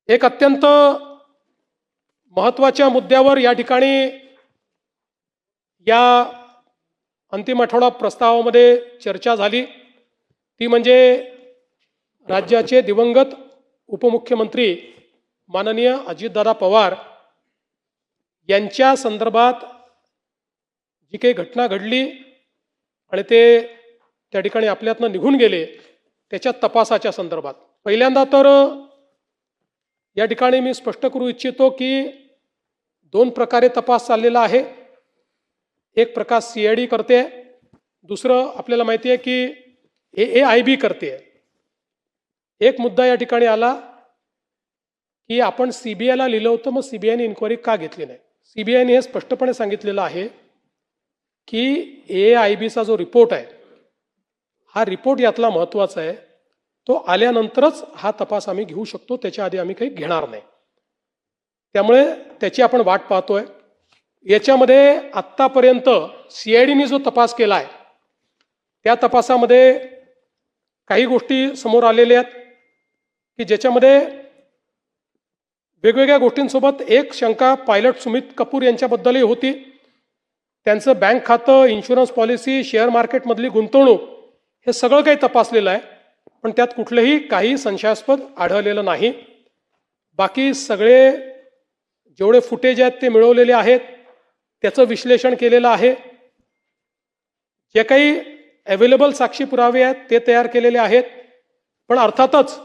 एक अत्यंत महत्त्वाच्या मुद्द्यावर या ठिकाणी या अंतिम आठवडा प्रस्तावामध्ये चर्चा झाली, ती म्हणजे राज्याचे दिवंगत उपमुख्यमंत्री माननीय अजितदादा पवार यांच्या संदर्भात जी काही घटना घडली आणि ते त्या ठिकाणी आपल्यातनं निघून गेले त्याच्या तपासाच्या संदर्भात पहिल्यांदा तर या ठिकाणी मी स्पष्ट करू इच्छितो की दोन प्रकारे तपास चाललेला आहे. एक प्रकार CID करते, दुसरं आपल्याला माहिती आहे की AIB करते. एक मुद्दा या ठिकाणी आला की आपण CBIला लिहिलं होतं, मग CBIने इन्क्वायरी का घेतली नाही. CBIने हे स्पष्टपणे सांगितलेलं आहे की AIBचा जो रिपोर्ट आहे हा रिपोर्ट यातला महत्त्वाचा आहे, तो आल्यानंतरच हा तपास आम्ही घेऊ शकतो, त्याच्या आधी आम्ही काही घेणार नाही. त्यामुळे त्याची आपण वाट पाहतोय. याच्यामध्ये आत्तापर्यंत CIDने जो तपास केला आहे त्या तपासामध्ये काही गोष्टी समोर आलेल्या आहेत की ज्याच्यामध्ये वेगवेगळ्या गोष्टींसोबत एक शंका पायलट सुमित कपूर यांच्याबद्दलही होती. त्यांचं बँक खातं, इन्शुरन्स पॉलिसी, शेअर मार्केटमधली गुंतवणूक हे सगळं काही तपासलेलं आहे, पण त्यात कुठलंही काही संशयास्पद आढळलेलं नाही. बाकी सगळे जेवढे फुटेज आहेत ते मिळवलेले आहेत, त्याचं विश्लेषण केलेलं आहे. जे काही अवेलेबल साक्षी पुरावे आहेत ते तयार केलेले आहेत. पण अर्थातच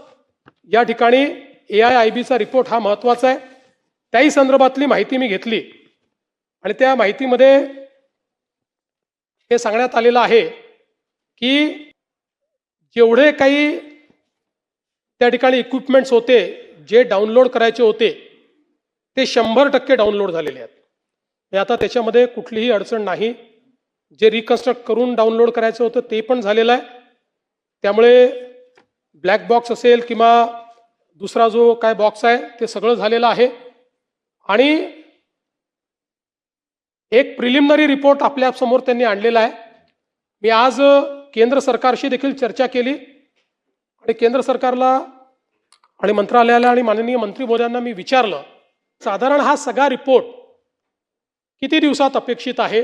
या ठिकाणी AIBचा रिपोर्ट हा महत्त्वाचा आहे. त्याही संदर्भातली माहिती मी घेतली आणि त्या माहितीमध्ये हे सांगण्यात आलेलं आहे की जेवढे काही त्या ठिकाणी इक्विपमेंट्स होते जे डाउनलोड करायचे होते ते 100% डाउनलोड झालेले आहेत. आता त्याच्यामध्ये कुठलीही अडचण नाही. जे रिकन्स्ट्रक्ट करून डाउनलोड करायचं होतं ते पण झालेलं आहे. त्यामुळे ब्लॅक बॉक्स असेल किंवा दुसरा जो काय बॉक्स आहे ते सगळं झालेलं आहे. आणि एक प्रिलिमिनरी रिपोर्ट आपल्यासमोर त्यांनी आणलेला आहे. मी आज केंद्र सरकारशी देखील चर्चा केली आणि केंद्र सरकारला आणि मंत्रालयाला आणि माननीय मंत्री महोदयांना मी विचारलं साधारण हा सगळा रिपोर्ट किती दिवसात अपेक्षित आहे.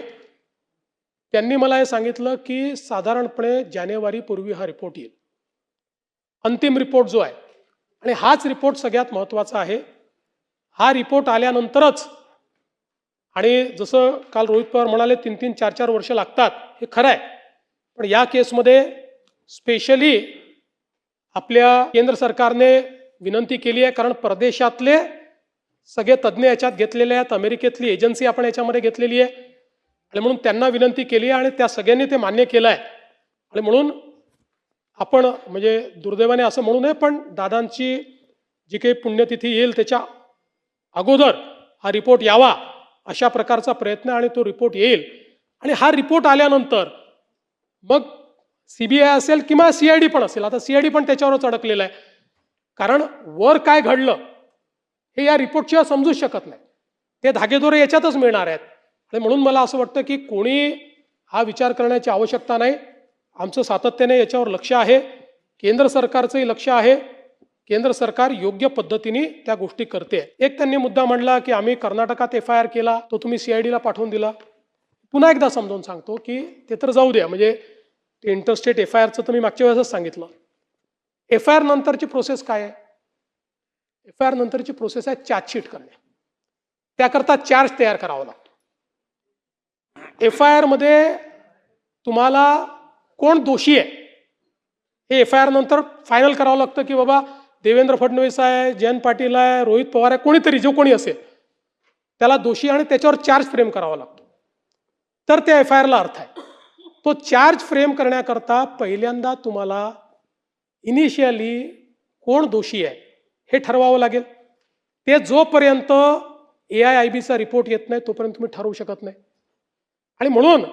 त्यांनी मला हे सांगितलं की साधारणपणे जानेवारीपूर्वी हा रिपोर्ट येईल, अंतिम रिपोर्ट जो आहे. आणि हाच रिपोर्ट सगळ्यात महत्त्वाचा आहे. हा रिपोर्ट आल्यानंतरच, आणि जसं काल रोहित पवार म्हणाले 3-3, 4-4 वर्ष लागतात, हे खरं आहे. पण या केसमध्ये स्पेशली आपल्या केंद्र सरकारने विनंती केली आहे, कारण परदेशातले सगळे तज्ज्ञ याच्यात घेतलेले आहेत, अमेरिकेतली एजन्सी आपण याच्यामध्ये घेतलेली आहे, आणि म्हणून त्यांना विनंती केली आहे आणि त्या सगळ्यांनी ते मान्य केलं आहे. आणि म्हणून आपण म्हणजे दुर्दैवाने असं म्हणू नये, पण दादांची जी काही पुण्यतिथी येईल त्याच्या अगोदर हा रिपोर्ट यावा अशा प्रकारचा प्रयत्न, आणि तो रिपोर्ट येईल. आणि हा रिपोर्ट आल्यानंतर मग CBI असेल किंवा CID पण असेल, आता CID पण त्याच्यावरच अडकलेलं आहे, कारण वर काय घडलं हे या रिपोर्टशिवाय समजूच शकत नाही. ते धागेदोरे याच्यातच मिळणार आहेत. आणि म्हणून मला असं वाटतं की कोणी हा विचार करण्याची आवश्यकता नाही. आमचं सातत्याने याच्यावर लक्ष आहे, केंद्र सरकारचंही लक्ष आहे. केंद्र सरकार योग्य पद्धतीने त्या गोष्टी करते. एक त्यांनी मुद्दा मांडला की आम्ही कर्नाटकात FIR केला, तो तुम्ही CIDला पाठवून दिला. पुन्हा एकदा समजावून सांगतो की ते तर जाऊ द्या, म्हणजे ते इंटरस्टेट FIRचं तर मी मागच्या वेळेसच सांगितलं. FIR नंतरची प्रोसेस काय आहे? FIR नंतरची प्रोसेस आहे चार्जशीट करणे. त्याकरता चार्ज तयार करावा लागतो. FIR मध्ये तुम्हाला कोण दोषी आहे हे FIR नंतर फायनल करावं लागतं, की बाबा देवेंद्र फडणवीस आहे, जयंत पाटील आहे, रोहित पवार आहे, कोणीतरी जो कोणी असेल त्याला दोषी, आणि त्याच्यावर चार्ज फ्रेम करावा लागतो, तर त्या FIRला अर्थ आहे. तो चार्ज फ्रेम करण्याकरता पहिल्यांदा तुम्हाला इनिशियली कोण दोषी आहे हे ठरवावं लागेल. ते जोपर्यंत AIBचा रिपोर्ट येत नाही तोपर्यंत तुम्ही ठरवू शकत नाही. आणि म्हणून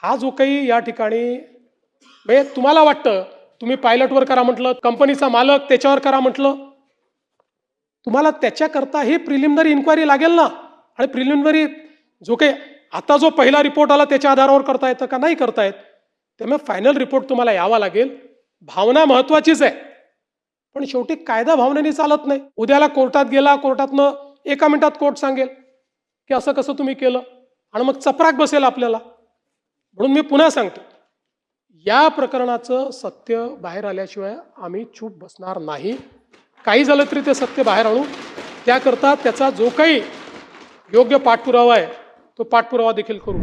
हा जो काही या ठिकाणी म्हणजे तुम्हाला वाटतं तुम्ही पायलटवर करा म्हटलं, कंपनीचा मालक त्याच्यावर करा म्हटलं, तुम्हाला त्याच्याकरता ही प्रिलिमिनरी इन्क्वायरी लागेल ना. आणि प्रिलिमिनरी जो काही आता जो पहिला रिपोर्ट आला त्याच्या आधारावर करता येतं का? नाही करता येत. त्यामुळे फायनल रिपोर्ट तुम्हाला यावा लागेल. भावना महत्त्वाचीच आहे, पण शेवटी कायदा भावनेने चालत नाही. उद्याला कोर्टात गेला, कोर्टातनं 1 मिनिटात कोर्ट सांगेल की असं कसं तुम्ही केलं आणि मग चपराक बसेल आपल्याला. म्हणून मी पुन्हा सांगतो, या प्रकरणाचं सत्य बाहेर आल्याशिवाय आम्ही चूप बसणार नाही. काही झालं तरी ते सत्य बाहेर आणू, त्याकरता त्याचा जो काही योग्य पाठपुरावा आहे तो पाठपुरावा देखील करू.